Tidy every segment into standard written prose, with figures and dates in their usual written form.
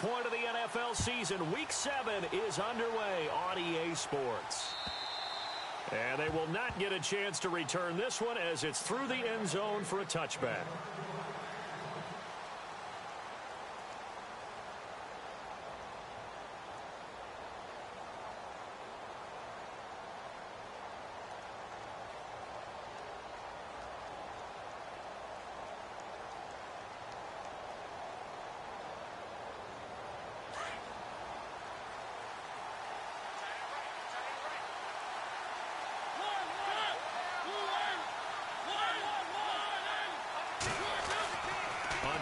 point of the NFL season. Week 7 is underway on EA Sports. And they will not get a chance to return this one as it's through the end zone for a touchback.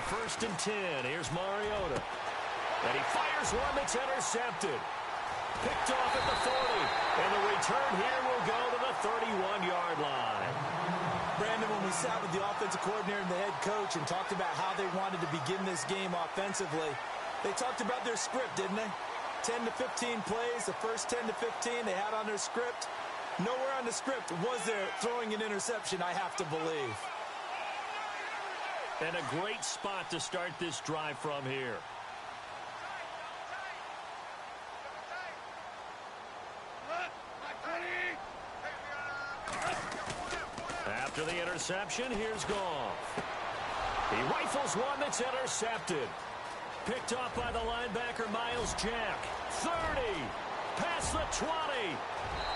First and 10. Here's Mariota. And he fires one that's intercepted. Picked off at the 40. And the return here will go to the 31-yard line. Brandon, when we sat with the offensive coordinator and the head coach and talked about how they wanted to begin this game offensively, they talked about their script, didn't they? 10 to 15 plays, the first 10 to 15 they had on their script. Nowhere on the script was there throwing an interception, I have to believe. And a great spot to start this drive from here. After the interception, here's Goff. He rifles one that's intercepted. Picked off by the linebacker, Miles Jack. 30. Past the 20.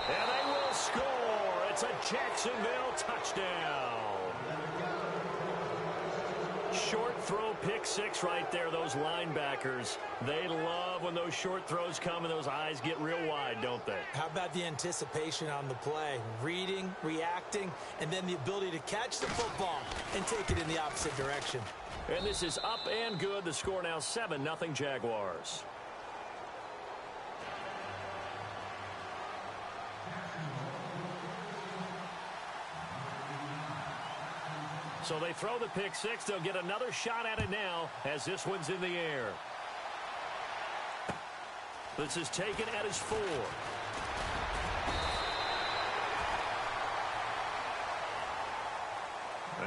And they will score. It's a Jacksonville touchdown. Short throw, pick six right there. Those linebackers, they love when those short throws come and those eyes get real wide, don't they? How about the anticipation on the play? Reading, reacting, and then the ability to catch the football and take it in the opposite direction. And this is up and good. The score now 7-0 Jaguars. So they throw the pick six. They'll get another shot at it now as this one's in the air. This is taken at his 4.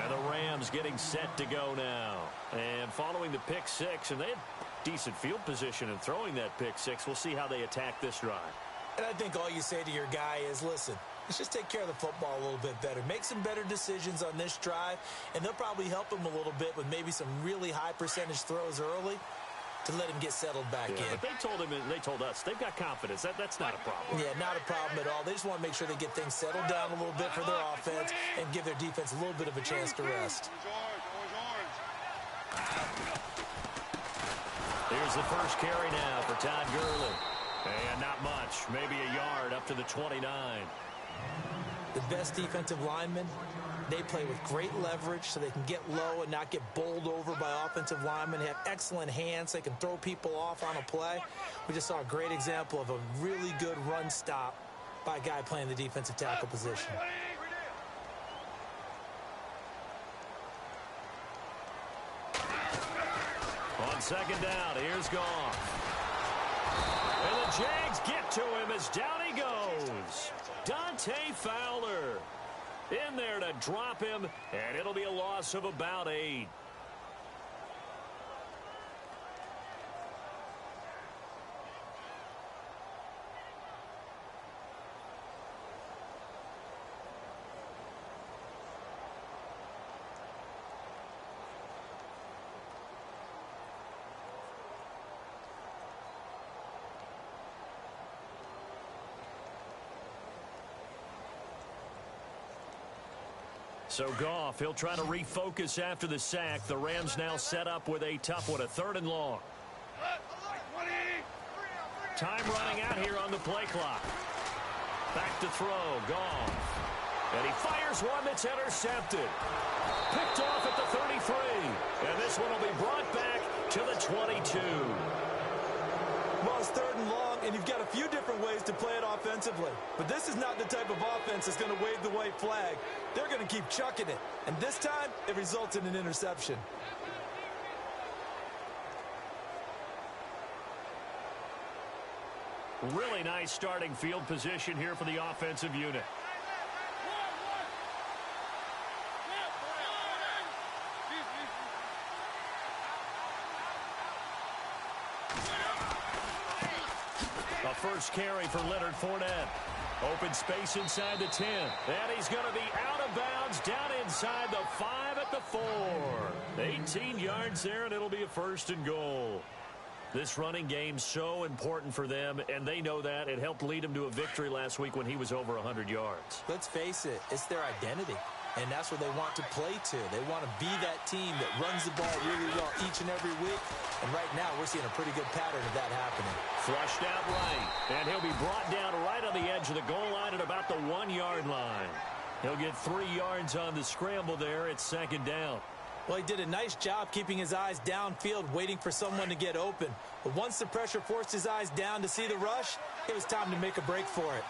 And the Rams getting set to go now. And following the pick six, and they had decent field position in throwing that pick six. We'll see how they attack this drive. And I think all you say to your guy is, listen, let's just take care of the football a little bit better. Make some better decisions on this drive, and they'll probably help him a little bit with maybe some really high percentage throws early to let him get settled back in. But they told him, and they told us, they've got confidence. That's not a problem. Yeah, not a problem at all. They just want to make sure they get things settled down a little bit for their offense and give their defense a little bit of a chance to rest. Here's the first carry now for Todd Gurley. And not much, maybe a yard up to the 29. The best defensive linemen, they play with great leverage so they can get low and not get bowled over by offensive linemen. They have excellent hands. They can throw people off on a play. We just saw a great example of a really good run stop by a guy playing the defensive tackle position. On second down, here's Goff. And the Jags get to him as down he goes. Dante Fowler in there to drop him, and it'll be a loss of about 8. So Goff, he'll try to refocus after the sack. The Rams now set up with a tough one, a 3rd and long. Time running out here on the play clock. Back to throw, Goff. And he fires one that's intercepted. Picked off at the 33. And this one will be brought back to the 22. Well, it's 3rd and long, and you've got a few different ways to play it offensively. But this is not the type of offense that's going to wave the white flag. They're going to keep chucking it. And this time, it results in an interception. Really nice starting field position here for the offensive unit. first carry for Leonard Fournette. Open space inside the 10. And he's going to be out of bounds down inside the 5 at the 4. 18 yards there, and it'll be a first and goal. This running game's so important for them, and they know that. It helped lead them to a victory last week when he was over 100 yards. Let's face it, it's their identity, and that's what they want to play to. They want to be that team that runs the ball really well each and every week, and right now we're seeing a pretty good pattern of that happening. Flushed out right, and he'll be brought down right on the edge of the goal line at about the 1-yard line. He'll get 3 yards on the scramble there. It's second down. Well, he did a nice job keeping his eyes downfield, waiting for someone to get open. But once the pressure forced his eyes down to see the rush, it was time to make a break for it.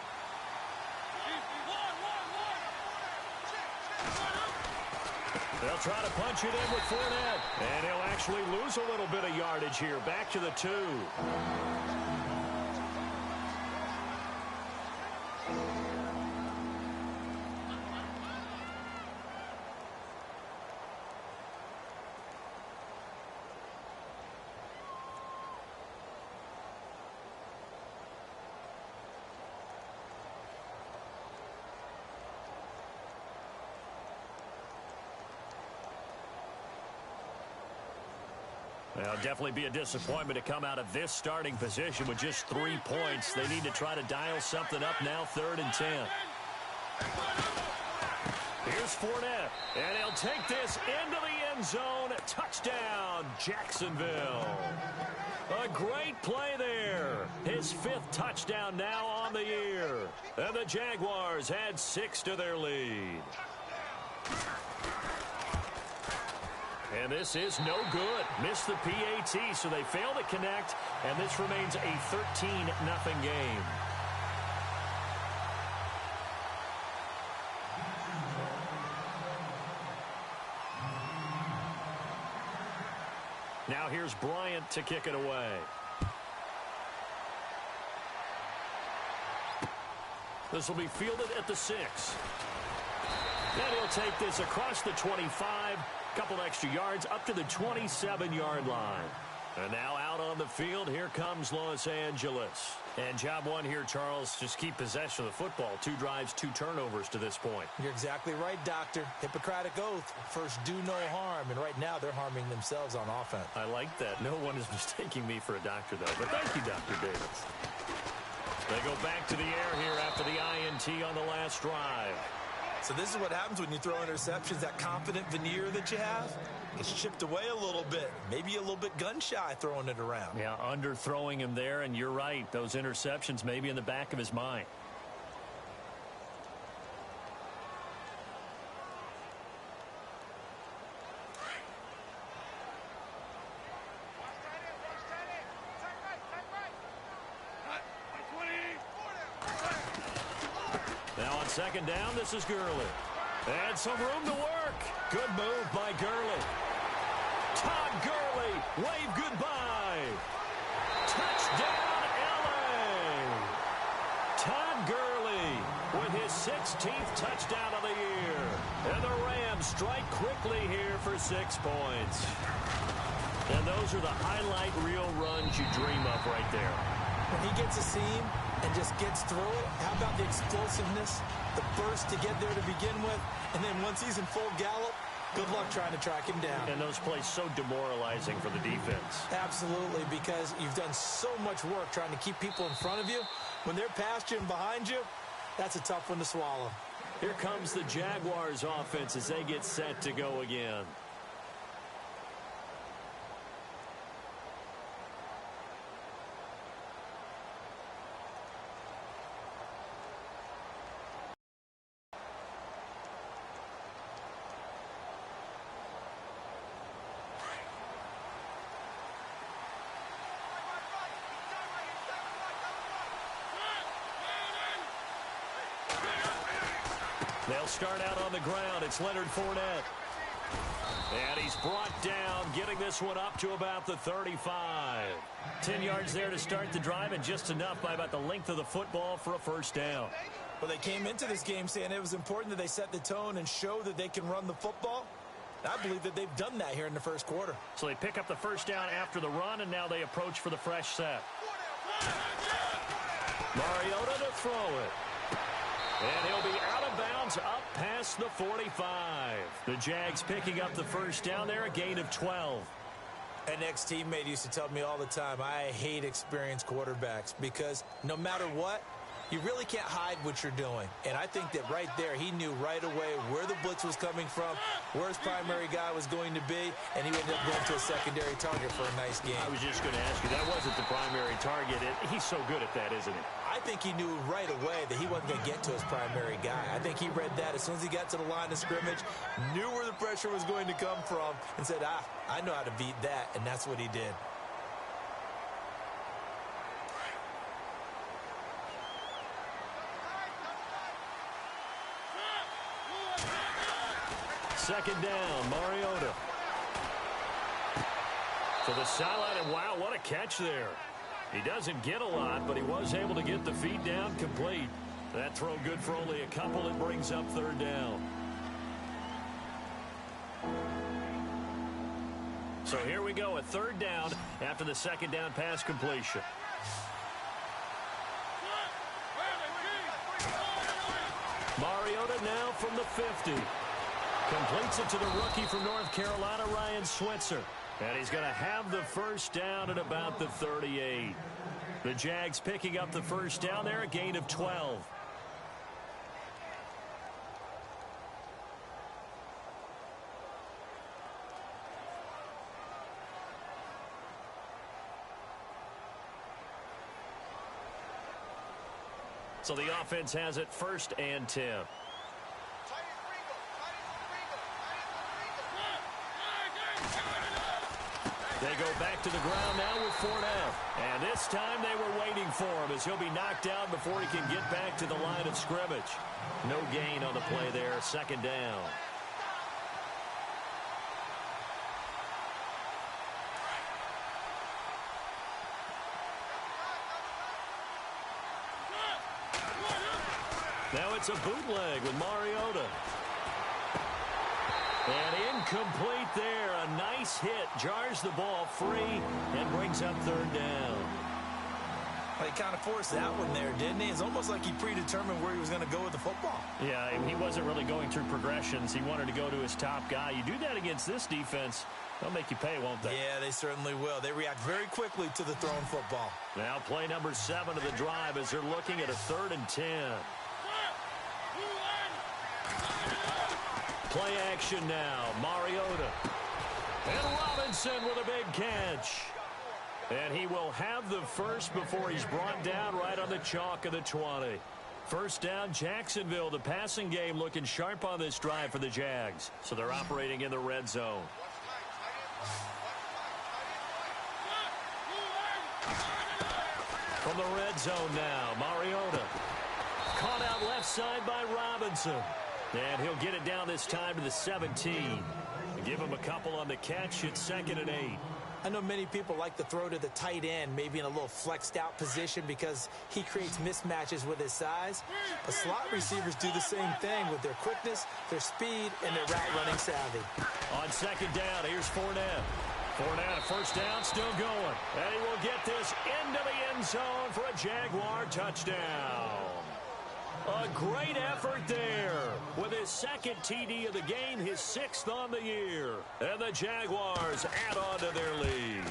They'll try to punch it in with Fournette. And he'll actually lose a little bit of yardage here. Back to the 2. Well, definitely be a disappointment to come out of this starting position with just 3 points. They need to try to dial something up now, 3rd and 10. Here's Fournette, and he'll take this into the end zone. Touchdown, Jacksonville. A great play there. His 5th touchdown now on the year. And the Jaguars add 6 to their lead. And this is no good. Missed the PAT, so they fail to connect, and this remains a 13-0 game. Now here's Bryant to kick it away. This will be fielded at the 6. And he'll take this across the 25. Couple extra yards up to the 27-yard line. And now out on the field, here comes Los Angeles. And job one here, Charles, just keep possession of the football. 2 drives, 2 turnovers to this point. You're exactly right, Doctor. Hippocratic oath. First, do no harm. And right now, they're harming themselves on offense. I like that. No one is mistaking me for a doctor, though. But thank you, Dr. Davis. They go back to the air here after the INT on the last drive. So this is what happens when you throw interceptions. That confident veneer that you have gets chipped away a little bit. Maybe a little bit gun-shy throwing it around. Yeah, underthrowing him there, and you're right. Those interceptions may be in the back of his mind. Now on second down, this is Gurley. And some room to work. Good move by Gurley. Todd Gurley, wave goodbye. Touchdown, L.A. Todd Gurley with his 16th touchdown of the year. And the Rams strike quickly here for 6 points. And those are the highlight reel runs you dream of right there. When he gets a seam and just gets through it, how about the explosiveness, the burst to get there to begin with, and then once he's in full gallop, good luck trying to track him down. And those plays so demoralizing for the defense. Absolutely, because you've done so much work trying to keep people in front of you. When they're past you and behind you, that's a tough one to swallow. Here comes the Jaguars offense as they get set to go again. They'll start out on the ground. It's Leonard Fournette. And he's brought down, getting this one up to about the 35. 10 yards there to start the drive, and just enough by about the length of the football for a first down. Well, they came into this game saying it was important that they set the tone and show that they can run the football. I believe that they've done that here in the first quarter. So they pick up the first down after the run, and now they approach for the fresh set. Mariota to throw it. And he'll be out of bounds up past the 45. The Jags picking up the first down there, a gain of 12. An ex-teammate used to tell me all the time, I hate experienced quarterbacks because no matter what, you really can't hide what you're doing. And I think that right there, he knew right away where the blitz was coming from, where his primary guy was going to be, and he ended up going to a secondary target for a nice game. I was just going to ask you, that wasn't the primary target. He's so good at that, isn't he? I think he knew right away that he wasn't going to get to his primary guy. I think he read that as soon as he got to the line of scrimmage, knew where the pressure was going to come from, and said, I know how to beat that, and that's what he did. Second down, Mariota. To the sideline, and wow, what a catch there. He doesn't get a lot, but he was able to get the feet down complete. That throw good for only a couple. It brings up third down. So here we go, a third down after the second down pass completion. Mariota now from the 50. Completes it to the rookie from North Carolina, Ryan Switzer. And he's going to have the first down at about the 38. The Jags picking up the first down there, a gain of 12. So the offense has it first and 10. They go back to the ground now with Fournette. And this time they were waiting for him as he'll be knocked down before he can get back to the line of scrimmage. No gain on the play there, second down. Now it's a bootleg with Mariota. And incomplete there. A nice hit. Jars the ball free and brings up third down. Well, he kind of forced that one there, didn't he? It's almost like he predetermined where he was going to go with the football. Yeah, he wasn't really going through progressions. He wanted to go to his top guy. You do that against this defense, they'll make you pay, won't they? Yeah, they certainly will. They react very quickly to the thrown football. Now play number 7 of the drive as they're looking at a 3rd and 10. Play action now. Mariota. And Robinson with a big catch. And he will have the first before he's brought down right on the chalk of the 20. First down, Jacksonville. The passing game looking sharp on this drive for the Jags. So they're operating in the red zone. From the red zone now, Mariota. Caught out left side by Robinson. And he'll get it down this time to the 17. Give him a couple on the catch. It's 2nd and 8. I know many people like to throw to the tight end, maybe in a little flexed out position because he creates mismatches with his size. But slot receivers do the same thing with their quickness, their speed, and their route running savvy. On second down, here's Fournette. Fournette, first down, still going. And he will get this into the end zone for a Jaguar touchdown. A great effort there with his 2nd TD of the game, his 6th on the year. And the Jaguars add on to their lead.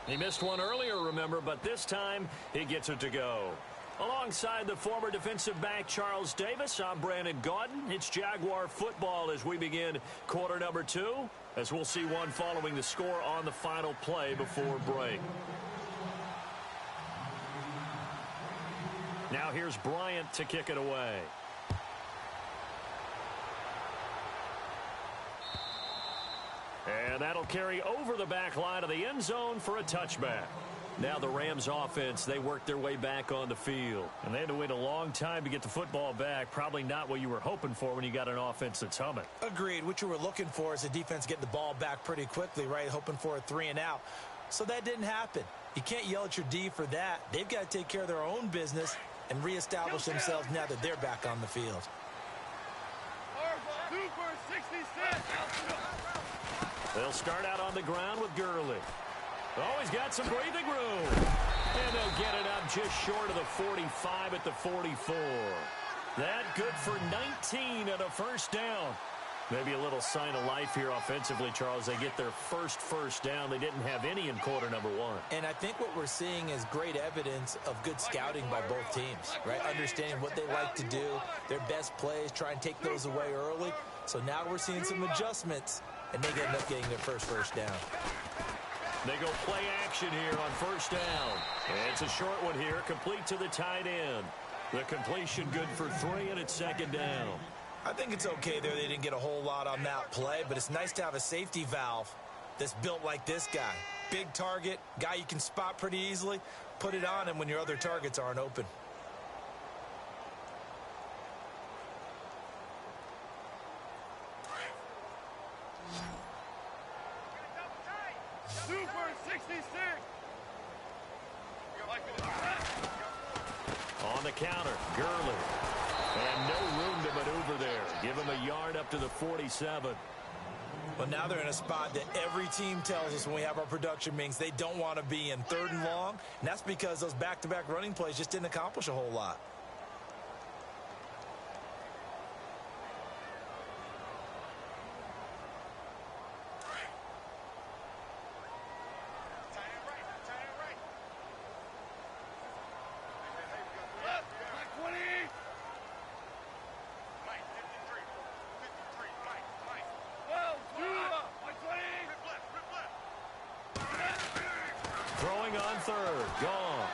He missed one earlier, remember, but this time he gets it to go. Alongside the former defensive back Charles Davis, I'm Brandon Gaudin. It's Jaguar football as we begin quarter number 2, as we'll see one following the score on the final play before break. Now here's Bryant to kick it away. And that'll carry over the back line of the end zone for a touchback. Now the Rams offense, they worked their way back on the field. And they had to wait a long time to get the football back. Probably not what you were hoping for when you got an offense that's humming. Agreed. What you were looking for is the defense getting the ball back pretty quickly, right? Hoping for a 3 and out. So that didn't happen. You can't yell at your D for that. They've got to take care of their own business and reestablish themselves now that they're back on the field. They'll start out on the ground with Gurley. Oh, he's got some breathing room. And they'll get it up just short of the 45 at the 44. That good for 19 and a first down. Maybe a little sign of life here offensively, Charles. They get their first down. They didn't have any in quarter number one. And I think what we're seeing is great evidence of good scouting by both teams, right? Understanding what they like to do, their best plays, try and take those away early. So now we're seeing some adjustments, and they end up getting their first down. They go play action here on first down. And it's a short one here, complete to the tight end. The completion good for 3, and it's second down. I think it's okay there. They didn't get a whole lot on that play, but it's nice to have a safety valve that's built like this guy. Big target, guy you can spot pretty easily. Put it on him when your other targets aren't open. Super 66. On the counter, Gurley. And no room to maneuver there. Give him a yard up to the 47. Well, now they're in a spot that every team tells us when we have our production meetings they don't want to be in, 3rd and long. And that's because those back-to-back running plays just didn't accomplish a whole lot. Throwing on 3rd, Goff.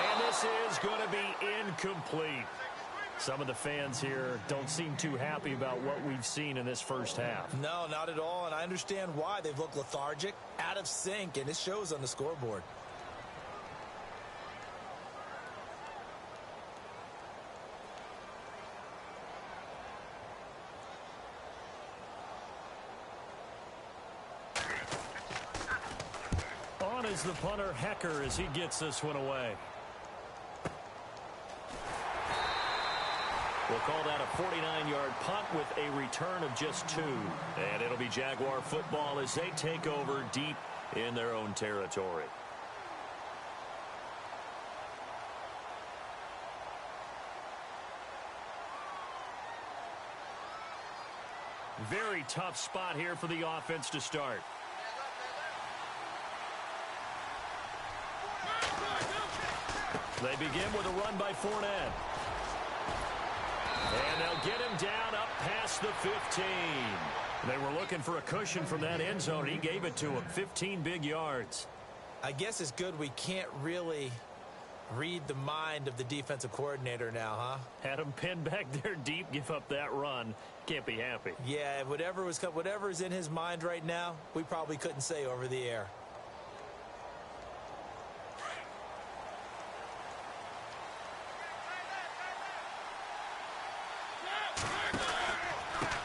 And this is going to be incomplete. Some of the fans here don't seem too happy about what we've seen in this first half. No, not at all, and I understand why. They've looked lethargic, out of sync, and it shows on the scoreboard. On is the punter, Hecker, as he gets this one away. We'll call that a 49-yard punt with a return of just 2. And it'll be Jaguar football as they take over deep in their own territory. Very tough spot here for the offense to start. They begin with a run by Fournette. And they'll get him down up past the 15. They were looking for a cushion from that end zone. He gave it to him, 15 big yards. I guess it's good we can't really read the mind of the defensive coordinator now, huh? Had him pinned back there deep, give up that run. Can't be happy. Yeah, whatever's in his mind right now, we probably couldn't say over the air.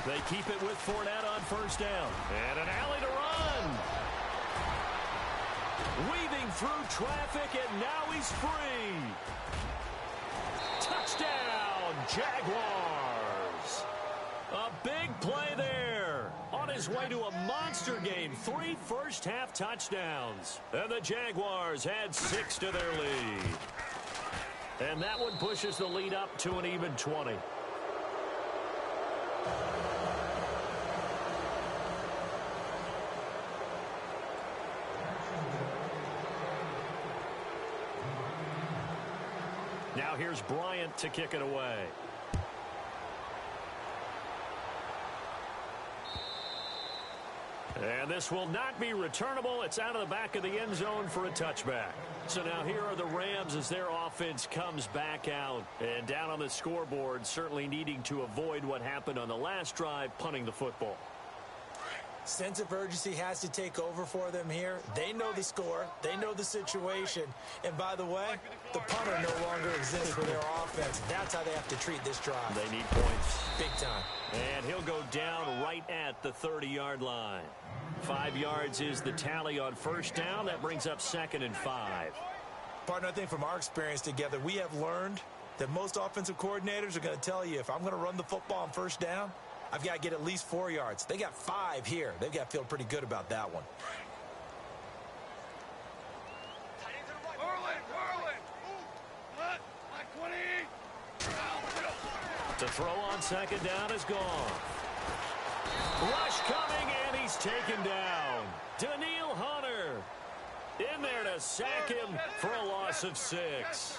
They keep it with Fournette on first down. And an alley to run. Weaving through traffic, and now he's free. Touchdown, Jaguars. A big play there. On his way to a monster game. 3 first-half touchdowns. And the Jaguars add 6 to their lead. And that one pushes the lead up to an even 20. Now here's Bryant to kick it away. And this will not be returnable. It's out of the back of the end zone for a touchback. So now here are the Rams as their offense comes back out. And down on the scoreboard, certainly needing to avoid what happened on the last drive, punting the football. Sense of urgency has to take over for them here. They know the score. They know the situation. And by the way, the punter no longer exists for their offense. That's how they have to treat this drive. They need points. Big time. And he'll go down right at the 30-yard line. 5 yards is the tally on first down. That brings up 2nd and 5. Partner, I think from our experience together, we have learned that most offensive coordinators are going to tell you, if I'm going to run the football on first down, I've got to get at least 4 yards. They got 5 here. They've got to feel pretty good about that one. To throw on second down is gone. Rush coming, and he's taken down. Daniil Hunter in there to sack him for a loss of 6.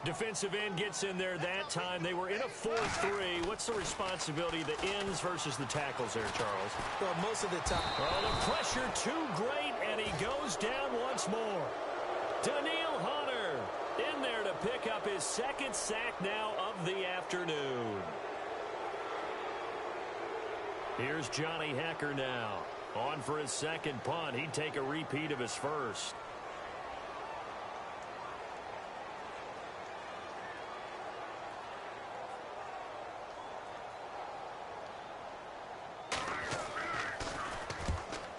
Defensive end gets in there that time. They were in a 4-3. What's the responsibility of the ends versus the tackles there, Charles? Well, most of the time. Oh, the pressure too great, and he goes down once more. Daniil Hunter in there to pick up his second sack now of the afternoon. Here's Johnny Hecker now. On for his second punt. He'd take a repeat of his first.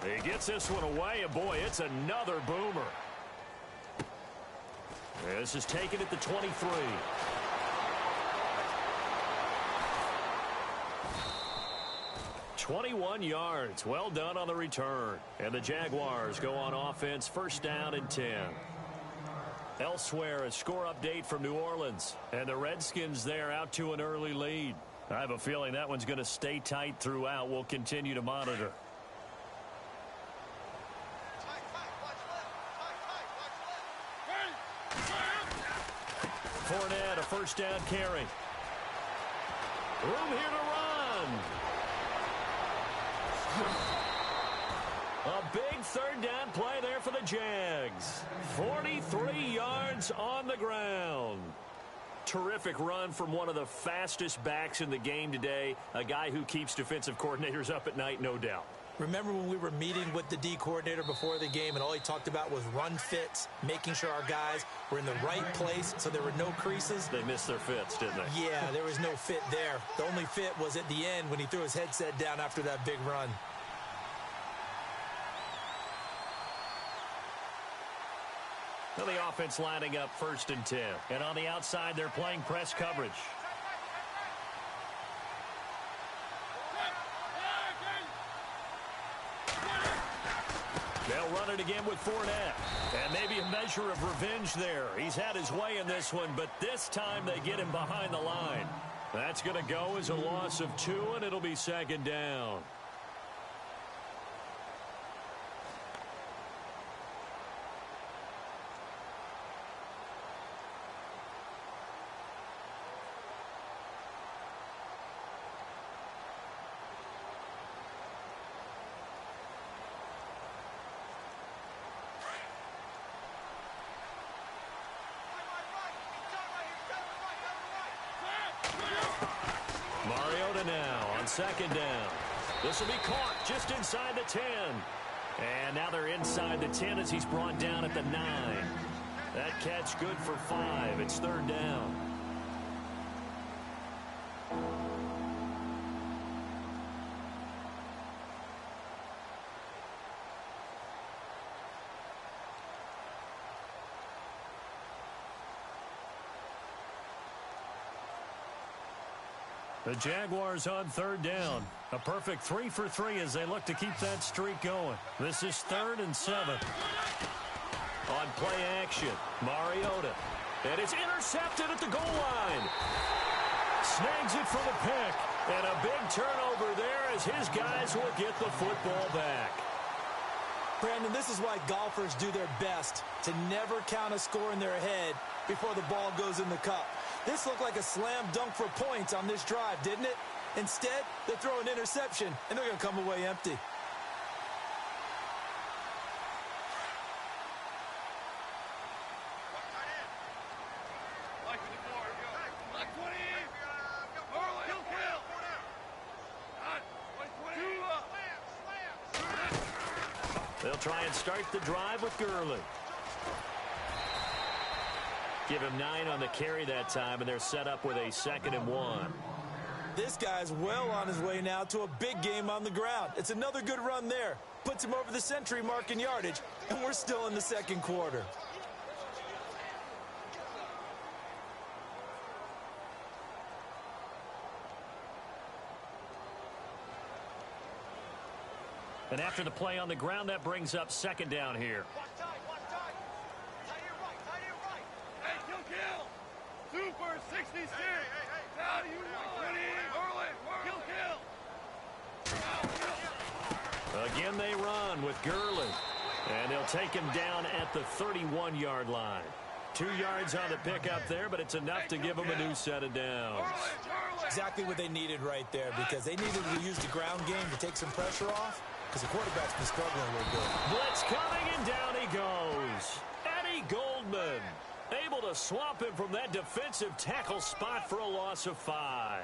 He gets this one away, and boy, it's another boomer. This is taken at the 23. "21 yards. Well done on the return. And the Jaguars go on offense, first down and 10. Elsewhere, a score update from New Orleans. And the Redskins there out to an early lead. I have a feeling that one's going to stay tight throughout. We'll continue to monitor. Fournette, a first down carry. Room here to run. A big third down play there for the Jags. 43 yards on the ground. Terrific run from one of the fastest backs in the game today. A guy who keeps defensive coordinators up at night, no doubt. Remember when we were meeting with the D coordinator before the game and all he talked about was run fits, making sure our guys were in the right place so there were no creases? They missed their fits, didn't they? Yeah, there was no fit there. The only fit was at the end when he threw his headset down after that big run. Well, the offense lining up first and 10. And on the outside, they're playing press coverage. They'll run it again with Fournette. And maybe a measure of revenge there. He's had his way in this one, but this time they get him behind the line. That's going to go as a loss of 2, and it'll be second down. Now on second down. This will be caught just inside the 10. And now they're inside the 10 as he's brought down at the 9. That catch good for 5. It's third down. The Jaguars on third down. A perfect 3 for 3 as they look to keep that streak going. This is 3rd and 7. On play action, Mariota. And it's intercepted at the goal line. Snags it for the pick. And a big turnover there as his guys will get the football back. Brandon, this is why golfers do their best to never count a score in their head before the ball goes in the cup. This looked like a slam dunk for points on this drive, didn't it? Instead, they throw an interception, and they're going to come away empty. They'll try and start the drive with Gurley. Give him 9 on the carry that time, and they're set up with a 2nd and 1. This guy's well on his way now to a big game on the ground. It's another good run there. Puts him over the century mark in yardage, and we're still in the second quarter. And after the play on the ground, that brings up second down here. Super 66. Now you Again they run with Gurley. And they'll take him down at the 31-yard line. 2 yards on the pickup there, but it's enough to give them a new set of downs. Exactly what they needed right there, because they needed to use the ground game to take some pressure off, because the quarterback's been struggling a little bit. Blitz coming, and down he goes. Eddie Goldman able to swamp him from that defensive tackle spot for a loss of 5.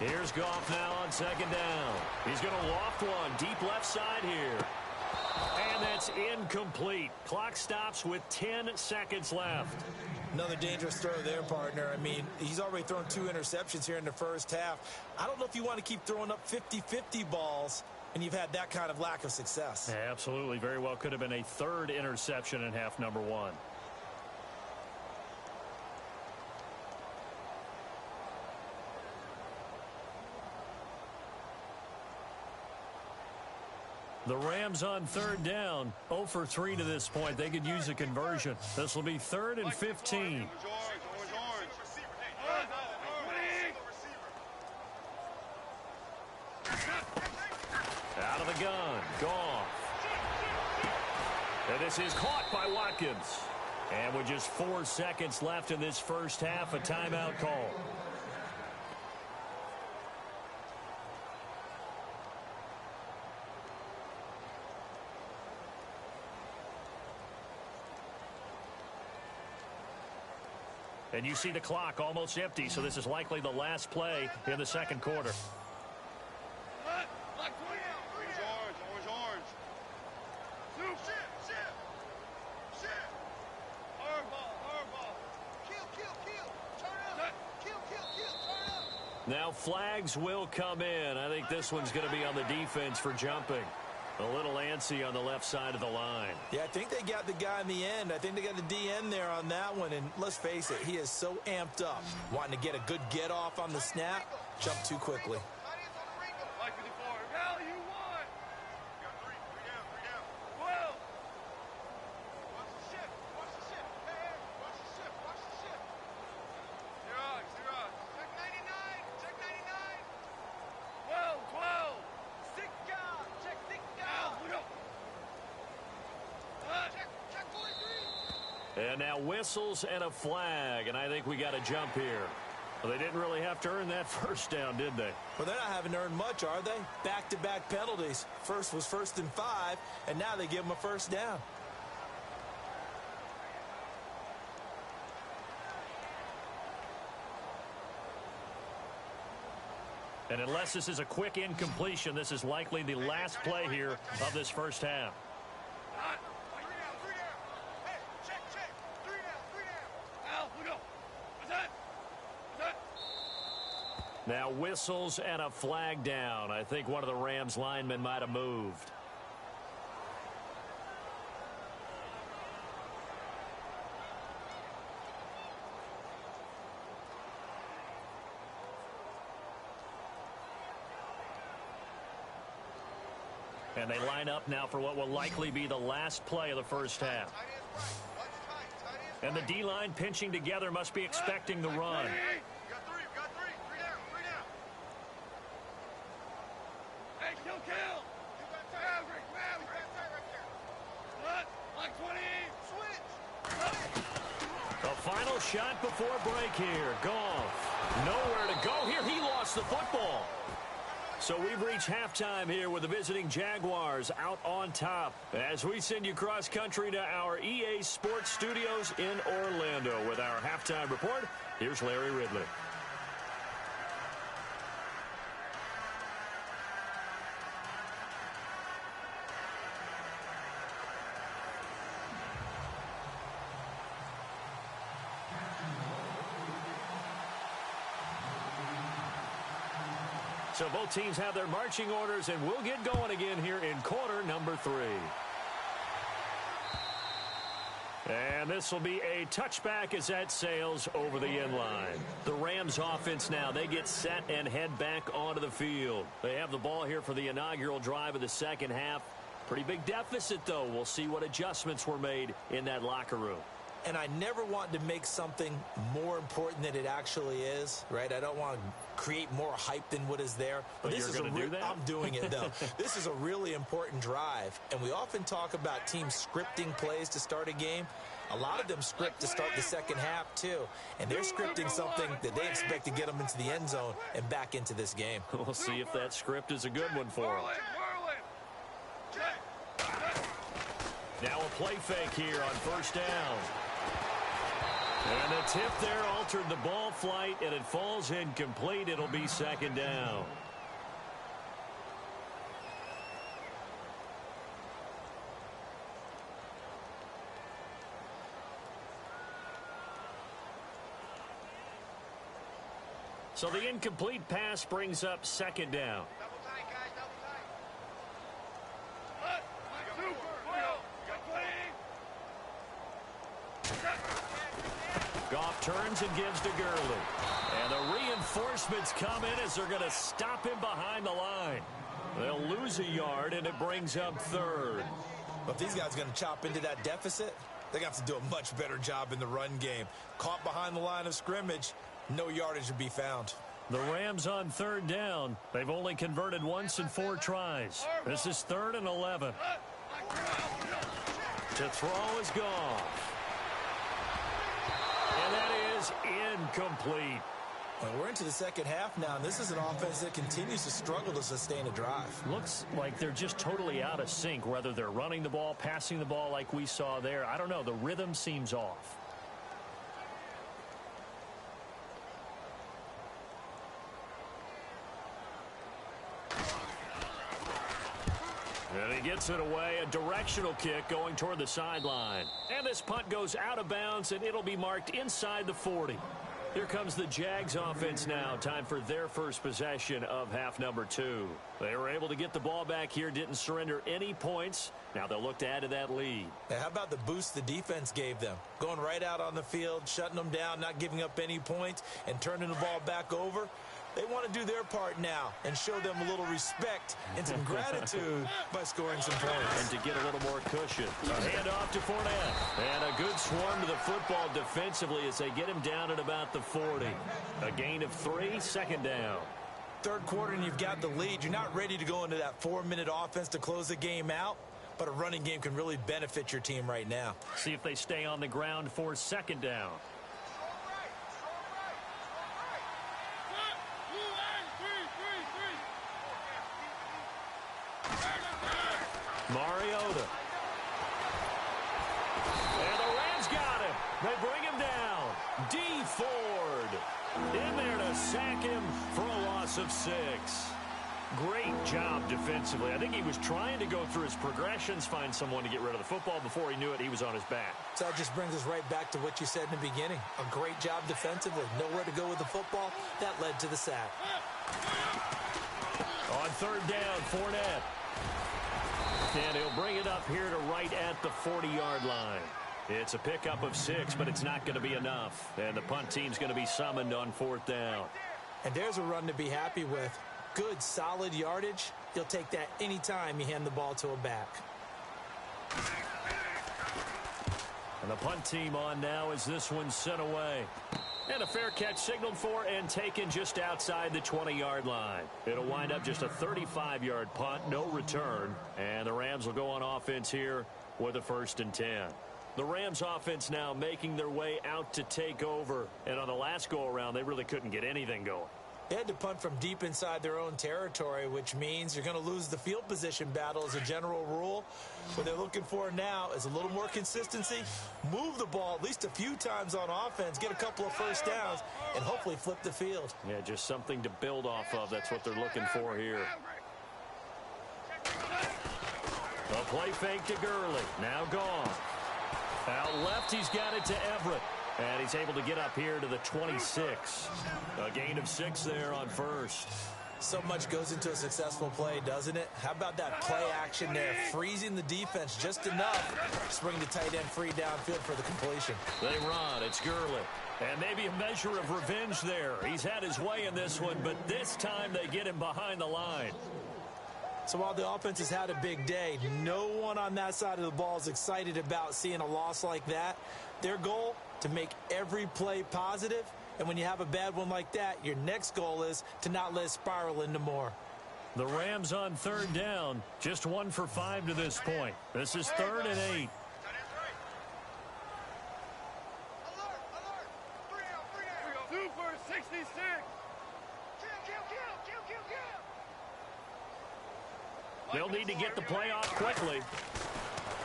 Here's Goff now on second down. He's going to loft one deep left side here. And that's incomplete. Clock stops with 10 seconds left. Another dangerous throw there, partner. I mean, he's already thrown 2 interceptions here in the first half. I don't know if you want to keep throwing up 50-50 balls, and you've had that kind of lack of success. Absolutely. Very well could have been a 3rd interception in half number 1. The Rams on 3rd down, 0 for 3 to this point. They could use a conversion. This will be 3rd and 15. Out of the gun, Goff. And this is caught by Watkins. And with just 4 seconds left in this first half, a timeout call. And you see the clock almost empty, so this is likely the last play in the second quarter. Now flags will come in. I think this one's going to be on the defense for jumping. A little antsy on the left side of the line. Yeah, I think they got the guy in the end. I think they got the DN there on that one. And let's face it, he is so amped up, wanting to get a good get off on the snap, jump too quickly. And now whistles and a flag, and I think we got a jump here. Well, they didn't really have to earn that first down, did they? Well, they're not having earned much, are they? Back-to-back penalties. First was 1st and 5, and now they give them a first down. And unless this is a quick incompletion, this is likely the last play here of this first half. Now whistles and a flag down. I think one of the Rams linemen might have moved. And they line up now for what will likely be the last play of the first half. And the D-line pinching together must be expecting the run. The final shot before break here. Goff. Nowhere to go here. He lost the football. So we've reached halftime here with the visiting Jaguars out on top. As we send you cross country to our EA Sports Studios in Orlando with our halftime report, here's Larry Ridley. So both teams have their marching orders, and we'll get going again here in quarter number 3. And this will be a touchback as that sails over the end line. The Rams offense now, they get set and head back onto the field. They have the ball here for the inaugural drive of the second half. Pretty big deficit, though. We'll see what adjustments were made in that locker room. And I never want to make something more important than it actually is, right? I don't want to create more hype than what is there. But this is going to do that? I'm doing it, though. This is a really important drive. And we often talk about teams scripting plays to start a game. A lot of them script to start the second half, too. And they're scripting something that they expect to get them into the end zone and back into this game. We'll see if that script is a good one for them. Now a play fake here on first down. And the tip there altered the ball flight, and it falls incomplete. It'll be second down. So the incomplete pass brings up second down. Goff turns and gives to Gurley. And the reinforcements come in as they're going to stop him behind the line. They'll lose a yard, and it brings up third. But if these guys are going to chop into that deficit, they're going to have to do a much better job in the run game. Caught behind the line of scrimmage, no yardage to be found. The Rams on third down. They've only converted once in 4 tries. This is 3rd and 11. To throw is Goff. And that is incomplete. Well, we're into the second half now, and this is an offense that continues to struggle to sustain a drive. Looks like they're just totally out of sync, whether they're running the ball, passing the ball like we saw there. I don't know. The rhythm seems off. And he gets it away, a directional kick going toward the sideline. And this punt goes out of bounds, and it'll be marked inside the 40. Here comes the Jags offense now. Time for their first possession of half number 2. They were able to get the ball back here, didn't surrender any points. Now they'll look to add to that lead. Now, how about the boost the defense gave them? Going right out on the field, shutting them down, not giving up any points, and turning the ball back over. They want to do their part now and show them a little respect and some gratitude by scoring some points. And to get a little more cushion. A handoff to Fournette. And a good swarm to the football defensively as they get him down at about the 40. A gain of 3, second down. Third quarter and you've got the lead. You're not ready to go into that 4-minute offense to close the game out, but a running game can really benefit your team right now. See if they stay on the ground for second down. Mariota. And the Rams got him. They bring him down. D. Ford in there to sack him for a loss of 6. Great job defensively. I think he was trying to go through his progressions, find someone to get rid of the football. Before he knew it, he was on his back. So that just brings us right back to what you said in the beginning. A great job defensively. Nowhere to go with the football. That led to the sack. On third down, Fournette. And he'll bring it up here to right at the 40-yard line. It's a pickup of 6, but it's not going to be enough. And the punt team's going to be summoned on 4th down. And there's a run to be happy with. Good, solid yardage. You'll take that anytime you hand the ball to a back. And the punt team on now as this one's sent away. And a fair catch signaled for and taken just outside the 20-yard line. It'll wind up just a 35-yard punt, no return. And the Rams will go on offense here with a 1st and 10. The Rams offense now making their way out to take over. And on the last go-around, they really couldn't get anything going. They had to punt from deep inside their own territory, which means you're going to lose the field position battle as a general rule. What they're looking for now is a little more consistency, move the ball at least a few times on offense, get a couple of first downs, and hopefully flip the field. Yeah, just something to build off of. That's what they're looking for here. A play fake to Gurley. Now gone. Out left, he's got it to Everett. And he's able to get up here to the 26. A gain of 6 there on 1st. So much goes into a successful play, doesn't it? How about that play action there? Freezing the defense just enough. Just bring the tight end free downfield for the completion. They run. It's Gurley. And maybe a measure of revenge there. He's had his way in this one, but this time they get him behind the line. So while the offense has had a big day, no one on that side of the ball is excited about seeing a loss like that. Their goal, to make every play positive. And when you have a bad one like that, your next goal is to not let it spiral into more. The Rams on third down. Just 1 for 5 to this point. This is 3rd and 8. Super 66. They'll need to get the play off quickly.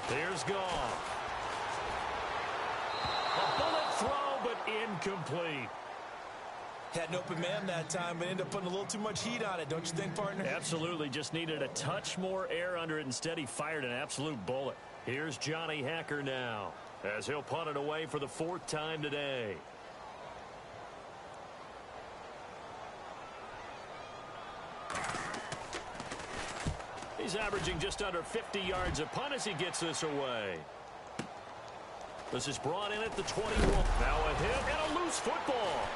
Here's Goff. A bullet throw, but incomplete. Had an open man that time, but ended up putting a little too much heat on it, don't you think, partner? Absolutely. Just needed a touch more air under it. Instead, he fired an absolute bullet. Here's Johnny Hacker now, as he'll punt it away for the 4th time today. He's averaging just under 50 yards a punt as he gets this away. This is brought in at the 21. Now a hit and a loose football.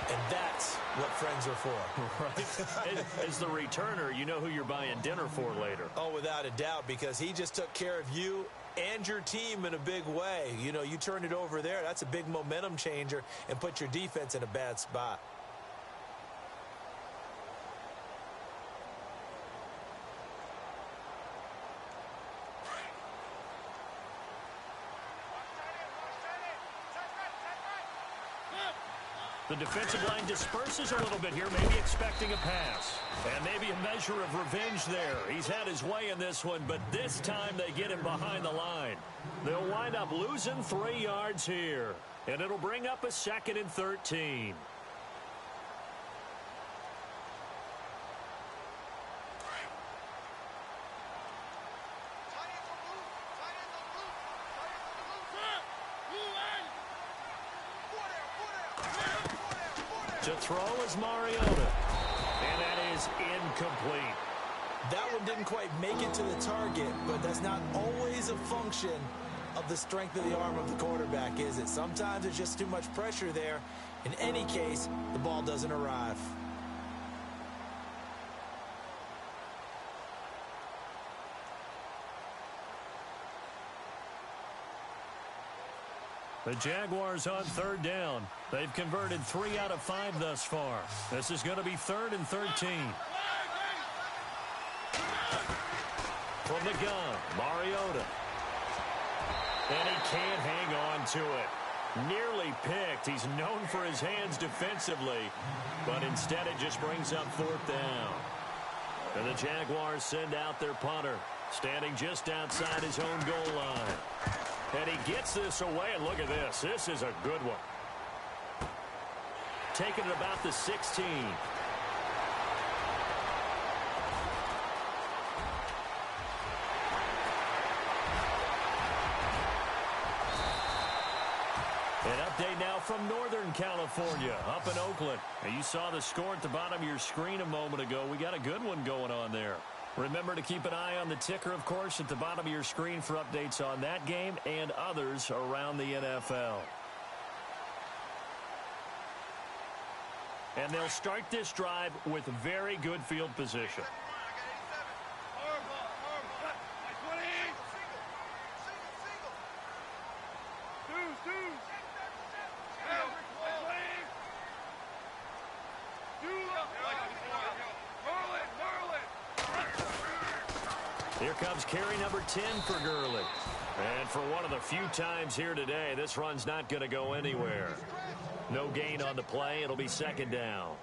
And that's what friends are for. Right. As the returner, you know who you're buying dinner for later. Oh, without a doubt, because he just took care of you and your team in a big way. You know, you turned it over there. That's a big momentum changer and put your defense in a bad spot. The defensive line disperses a little bit here, maybe expecting a pass. And maybe a measure of revenge there. He's had his way in this one, but this time they get him behind the line. They'll wind up losing 3 yards here. And it'll bring up a 2nd and 13. To throw is Mariota. And that is incomplete. That one didn't quite make it to the target, but that's not always a function of the strength of the arm of the quarterback, is it? Sometimes there's just too much pressure there. In any case, the ball doesn't arrive. The Jaguars on 3rd down. They've converted 3 out of 5 thus far. This is going to be 3rd and 13. From the gun, Mariota. And he can't hang on to it. Nearly picked. He's known for his hands defensively, but instead it just brings up 4th down. And the Jaguars send out their punter, standing just outside his own goal line. And he gets this away, and look at this. This is a good one. Taking it about the 16. An update now from Northern California, up in Oakland. And you saw the score at the bottom of your screen a moment ago. We got a good one going on there. Remember to keep an eye on the ticker, of course, at the bottom of your screen for updates on that game and others around the NFL. And they'll start this drive with very good field position. Here comes carry number 10 for Gurley. And for one of the few times here today, this run's not going to go anywhere. No gain on the play. It'll be 2nd down.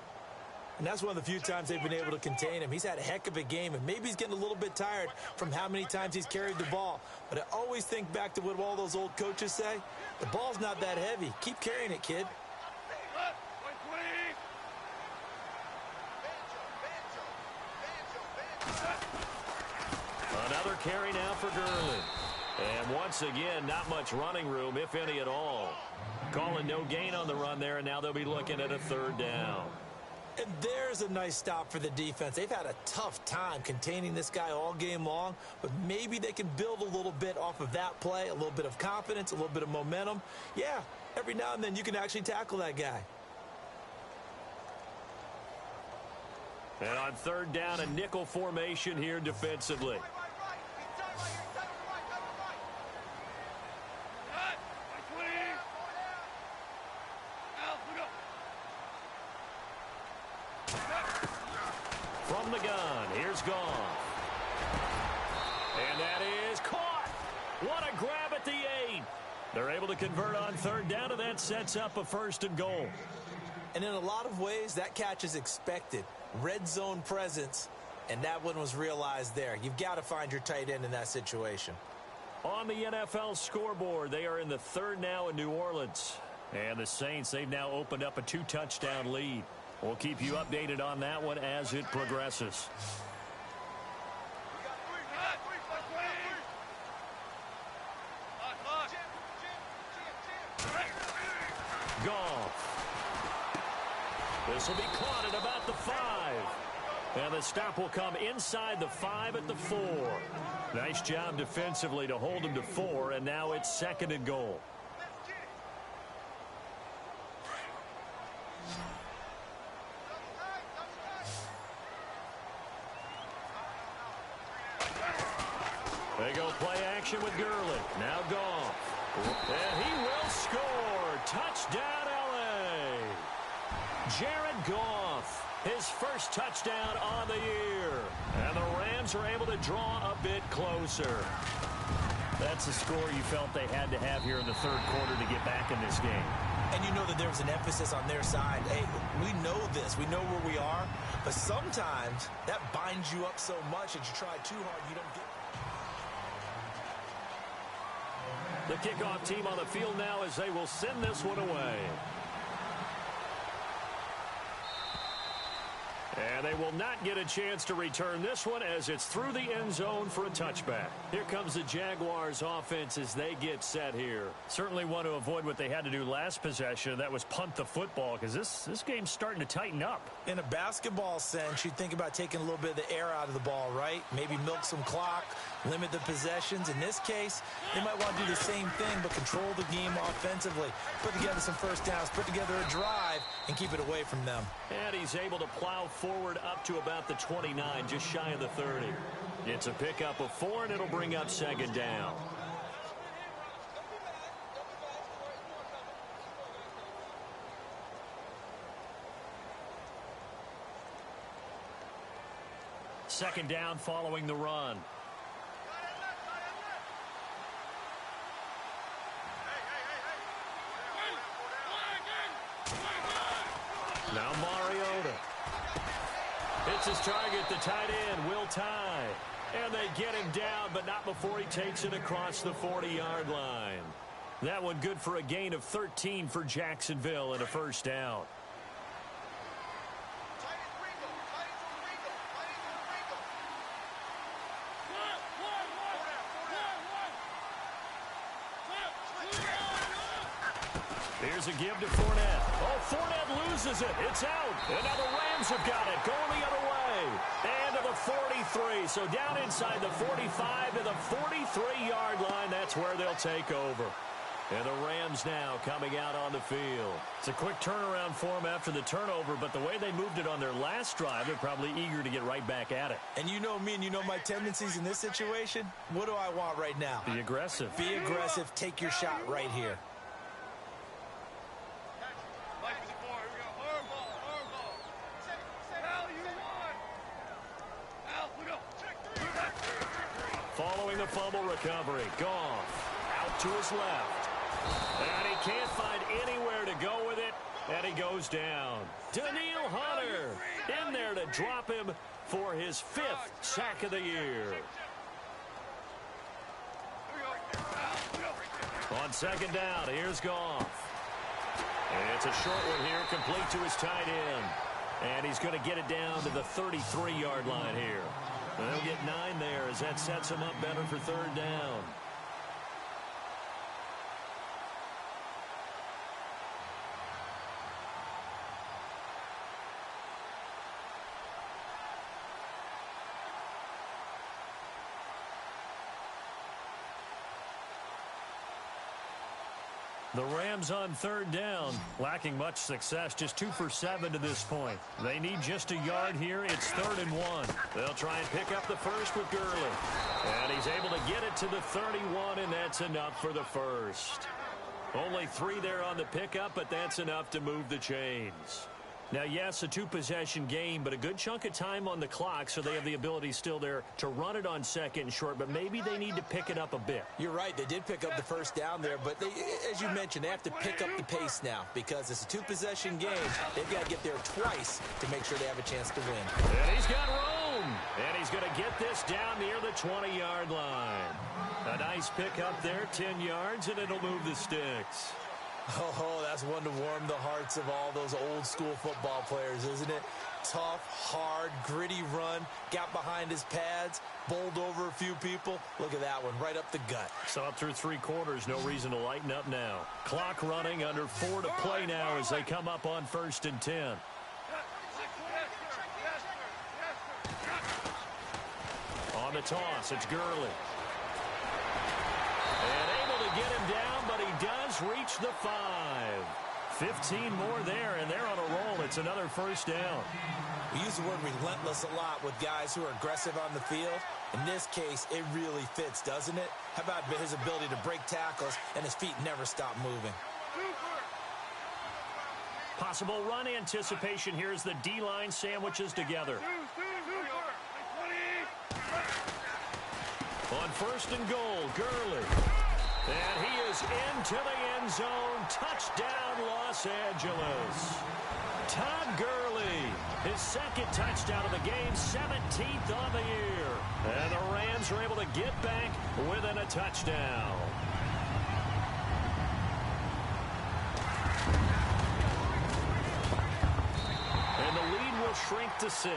And that's one of the few times they've been able to contain him. He's had a heck of a game, and maybe he's getting a little bit tired from how many times he's carried the ball. But I always think back to what all those old coaches say. The ball's not that heavy. Keep carrying it, kid. Another carry now for Gurley. And once again, not much running room, if any at all. Calling no gain on the run there, and now they'll be looking at a 3rd down. And there's a nice stop for the defense. They've had a tough time containing this guy all game long, but maybe they can build a little bit off of that play, a little bit of confidence, a little bit of momentum. Yeah, every now and then you can actually tackle that guy. And on third down, a nickel formation here defensively. From the gun, here's Goff. And that is caught. What a grab at the 8. They're able to convert on third down, and that sets up a 1st and goal. And in a lot of ways, that catch is expected. Red zone presence, and that one was realized there. You've got to find your tight end in that situation. On the NFL scoreboard, they are in the 3rd now in New Orleans. And the Saints, they've now opened up a 2-touchdown lead. We'll keep you updated on that one as it progresses. Goff. This will be caught at about the 5. And the stop will come inside the 5 at the 4. Nice job defensively to hold him to 4, and now it's 2nd and goal. They go play action with Gurley. Now Goff. And he will score. Touchdown, L.A. Jared Goff, his first touchdown on the year. And the Rams are able to draw a bit closer. That's the score you felt they had to have here in the 3rd quarter to get back in this game. And you know that there was an emphasis on their side. Hey, we know this. We know where we are. But sometimes that binds you up so much that you try too hard, you don't get. The kickoff team on the field now as they will send this one away. And they will not get a chance to return this one as it's through the end zone for a touchback. Here comes the Jaguars offense as they get set here. Certainly want to avoid what they had to do last possession. That was punt the football because this game's starting to tighten up. In a basketball sense, you think about taking a little bit of the air out of the ball, right? Maybe milk some clock, limit the possessions. In this case, they might want to do the same thing but control the game offensively. Put together some first downs, put together a drive, and keep it away from them. And he's able to plow forward up to about the 29, just shy of the 30. It's a pickup of 4, and it'll bring up 2nd down. Second down following the run. Now Mariota. It's his target, the tight end, Will Tye. And they get him down, but not before he takes it across the 40-yard line. That one good for a gain of 13 for Jacksonville and a 1st down. Here's a give to Fournette. Oh, Fournette loses it. It's out. And now the Rams have got it. Going the other way. And to the 43. So down inside the 45 to the 43-yard line. That's where they'll take over. And the Rams now coming out on the field. It's a quick turnaround for them after the turnover, but the way they moved it on their last drive, they're probably eager to get right back at it. And you know me and you know my tendencies in this situation. What do I want right now? Be aggressive. Be aggressive. Take your shot right here. Following the fumble recovery, Goff out to his left. And he can't find anywhere to go with it, and he goes down. Danielle Hunter in there to drop him for his 5th sack of the year. On 2nd down, here's Goff. And it's a short one here, complete to his tight end. And he's going to get it down to the 33-yard line here. They'll get 9 there as that sets him up better for 3rd down. The Rams on third down, lacking much success, just 2 for 7 to this point. They need just a yard here. It's 3rd and 1. They'll try and pick up the first with Gurley. And he's able to get it to the 31, and that's enough for the first. Only 3 there on the pickup, but that's enough to move the chains. Now, yes, a 2-possession game, but a good chunk of time on the clock, so they have the ability still there to run it on 2nd and short, but maybe they need to pick it up a bit. You're right. They did pick up the first down there, but as you mentioned, they have to pick up the pace now because it's a 2-possession game. They've got to get there twice to make sure they have a chance to win. And he's got room, and he's going to get this down near the 20-yard line. A nice pick up there, 10 yards, and it'll move the sticks. Oh, that's one to warm the hearts of all those old-school football players, isn't it? Tough, hard, gritty run, got behind his pads, bowled over a few people. Look at that one, right up the gut. So up through 3 quarters, no reason to lighten up now. Clock running, under 4 to play now as they come up on 1st and 10. On the toss, it's Gurley. And able to get him down, but he does reach the 5. 15 more there, and they're on a roll. It's another first down. We use the word relentless a lot with guys who are aggressive on the field. In this case, it really fits, doesn't it? How about his ability to break tackles and his feet never stop moving? Possible run anticipation here as the D-line sandwiches together. On 1st and goal, Gurley. And he is into the end zone. Touchdown, Los Angeles. Todd Gurley, his 2nd touchdown of the game, 17th on the year. And the Rams are able to get back within a touchdown. And the lead will shrink to 6.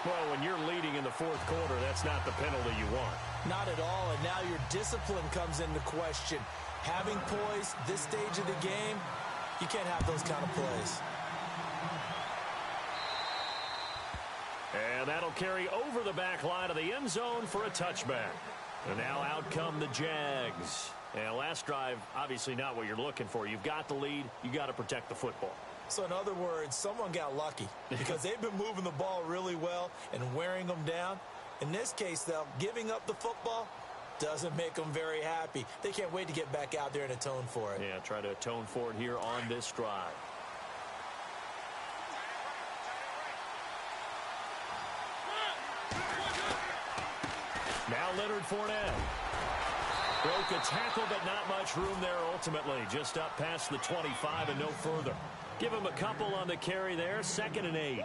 Well, when you're leading in the 4th quarter, that's not the penalty you want. Not at all, and now your discipline comes into question. Having poise this stage of the game, you can't have those kind of plays. And that'll carry over the back line of the end zone for a touchback. And now out come the Jags. And last drive, obviously not what you're looking for. You've got the lead. You got to protect the football. So in other words, someone got lucky because they've been moving the ball really well and wearing them down. In this case, though, giving up the football doesn't make them very happy. They can't wait to get back out there and atone for it. Yeah, try to atone for it here on this drive. Now Leonard Fournette. Broke a tackle, but not much room there ultimately. Just up past the 25 and no further. Give him a couple on the carry there. 2nd and 8.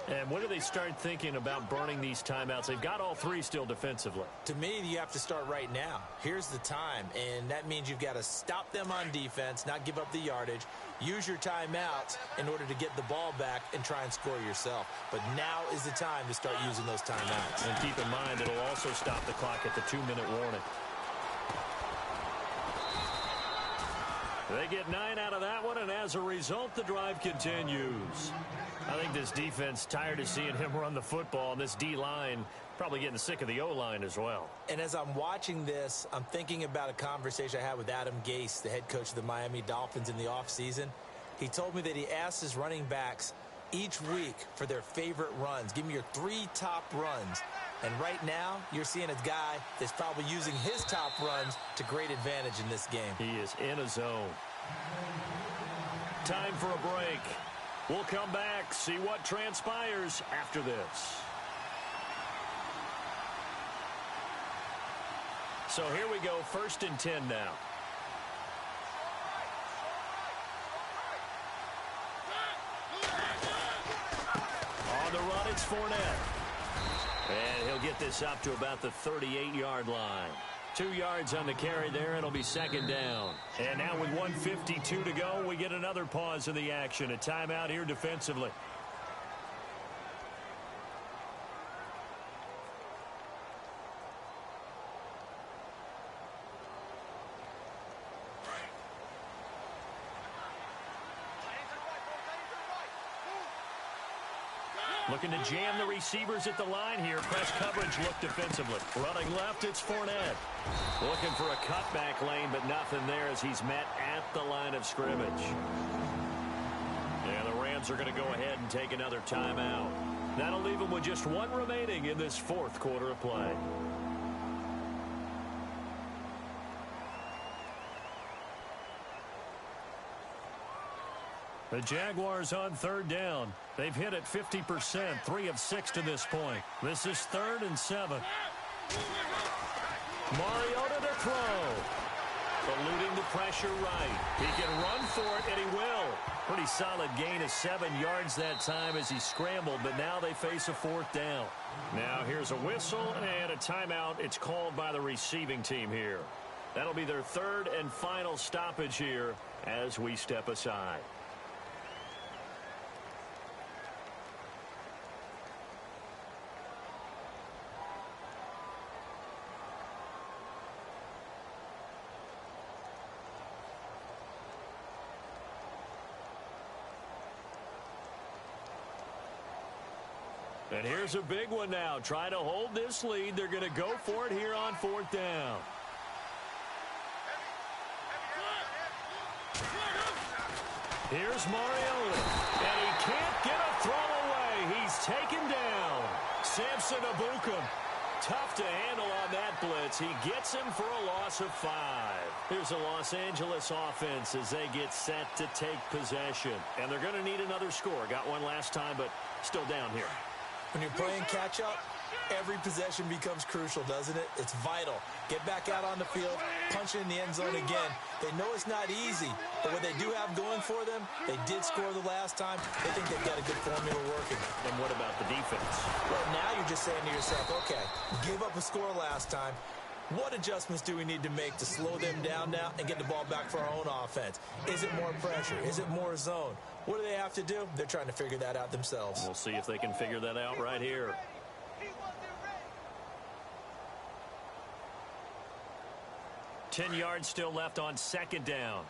And when do they start thinking about burning these timeouts? They've got all 3 still defensively. To me, you have to start right now. Here's the time, and that means you've got to stop them on defense, not give up the yardage, use your timeouts in order to get the ball back and try and score yourself. But now is the time to start using those timeouts. And keep in mind, it'll also stop the clock at the 2-minute warning. They get 9 out of that one, and as a result, the drive continues. I think this defense tired of seeing him run the football, and this D-line probably getting sick of the O-line as well. And as I'm watching this, I'm thinking about a conversation I had with Adam Gase, the head coach of the Miami Dolphins in the offseason. He told me that he asked his running backs each week for their favorite runs. Give me your 3 top runs. And right now, you're seeing a guy that's probably using his top runs to great advantage in this game. He is in a zone. Time for a break. We'll come back, see what transpires after this. So here we go, 1st and 10 now. On the run, it's Fournette. And he'll get this up to about the 38-yard line. 2 yards on the carry there. It'll be 2nd down. And now with 1:52 to go, we get another pause in the action. A timeout here defensively. Looking to jam the receivers at the line here. Press coverage look defensively. Running left, it's Fournette. Looking for a cutback lane, but nothing there as he's met at the line of scrimmage. And the Rams are going to go ahead and take another timeout. That'll leave them with just one remaining in this fourth quarter of play. The Jaguars on third down. They've hit it 50%, 3 of 6 to this point. This is 3rd and 7. Mariota to throw. Eluding the pressure right. He can run for it, and he will. Pretty solid gain of 7 yards that time as he scrambled, but now they face a 4th down. Now here's a whistle and a timeout. It's called by the receiving team here. That'll be their 3rd and final stoppage here as we step aside. And here's a big one now. Trying to hold this lead. They're going to go for it here on 4th down. Here's Mariota. And he can't get a throw away. He's taken down. Samson Abukum. Tough to handle on that blitz. He gets him for a loss of 5. Here's a Los Angeles offense as they get set to take possession. And they're going to need another score. Got one last time, but still down here. When you're playing catch-up, every possession becomes crucial, doesn't it? It's vital. Get back out on the field, punch it in the end zone again. They know it's not easy, but what they do have going for them, they did score the last time. They think they've got a good formula working. And what about the defense? Well, now you're just saying to yourself, okay, give up a score last time. What adjustments do we need to make to slow them down now and get the ball back for our own offense? Is it more pressure? Is it more zone? What do they have to do? They're trying to figure that out themselves. We'll see if they can figure that out right here. 10 yards still left on 2nd down.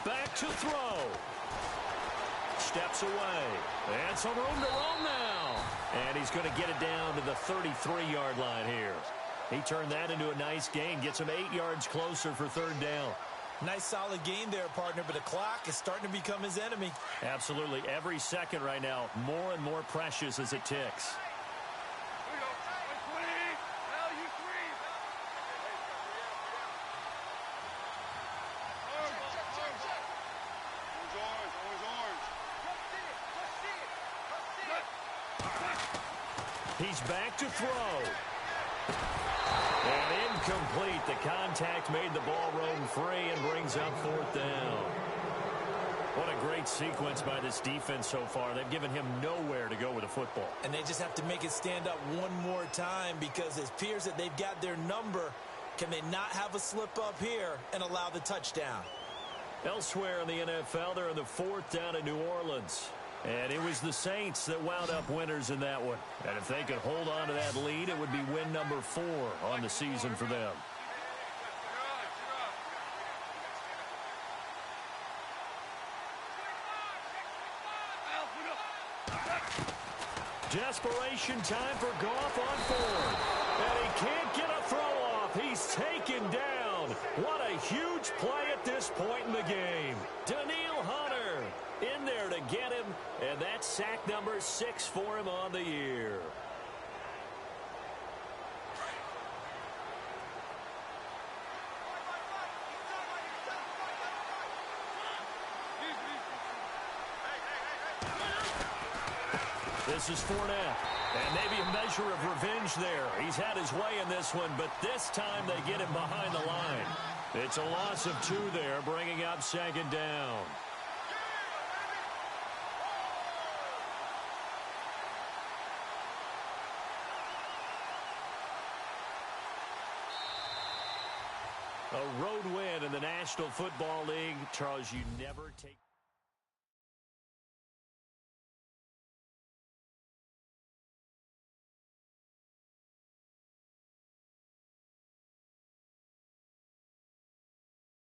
Back to throw. Steps away. And some room to roam now. And he's going to get it down to the 33-yard line here. He turned that into a nice gain. Gets him 8 yards closer for 3rd down. Nice solid gain there, partner, but the clock is starting to become his enemy. Absolutely. Every second right now, more and more precious as it ticks. He's back to throw. And incomplete. The contact made the ball roam free and brings up 4th down. What a great sequence by this defense so far. They've given him nowhere to go with the football. And they just have to make it stand up one more time because it appears that they've got their number. Can they not have a slip up here and allow the touchdown? Elsewhere in the NFL, they're in the 4th down in New Orleans. And it was the Saints that wound up winners in that one. And if they could hold on to that lead, it would be win number 4 on the season for them. Desperation time for Goff on 4th. And he can't get a throw off. He's taken down. What a huge play at this point in the game. Daniil Hunter in there to get him. And that's sack number 6 for him on the year. This is Fournette. And maybe a measure of revenge there. He's had his way in this one, but this time they get him behind the line. It's a loss of 2 there, bringing up 2nd down. A road win in the National Football League. Charles, you never take...